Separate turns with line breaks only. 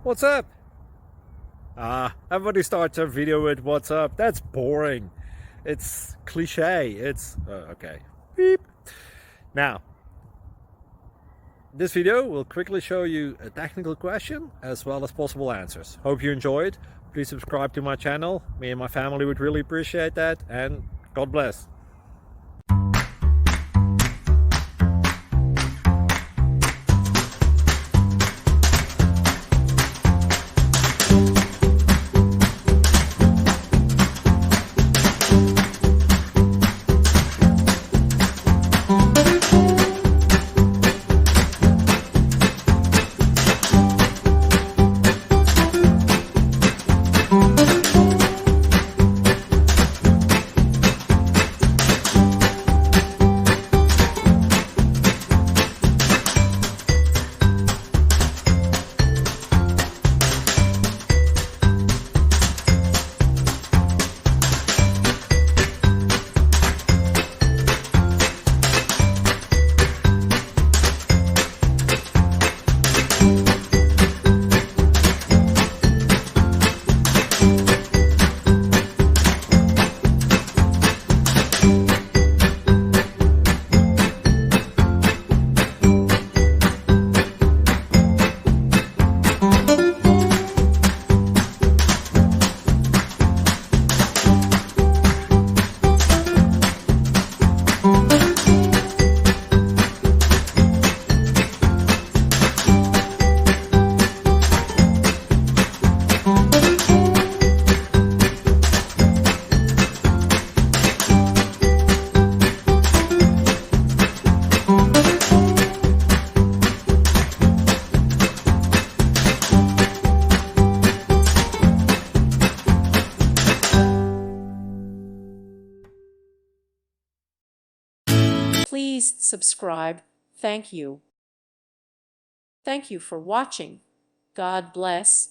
What's up? Everybody starts their video with what's up. That's boring. It's cliche. It's okay. Beep. Now, this video will quickly show you a technical question as well as possible answers. Hope you enjoyed. Please subscribe to my channel. Me and my family would really appreciate that, and God bless.
Please subscribe. Thank you. Thank you for watching. God bless.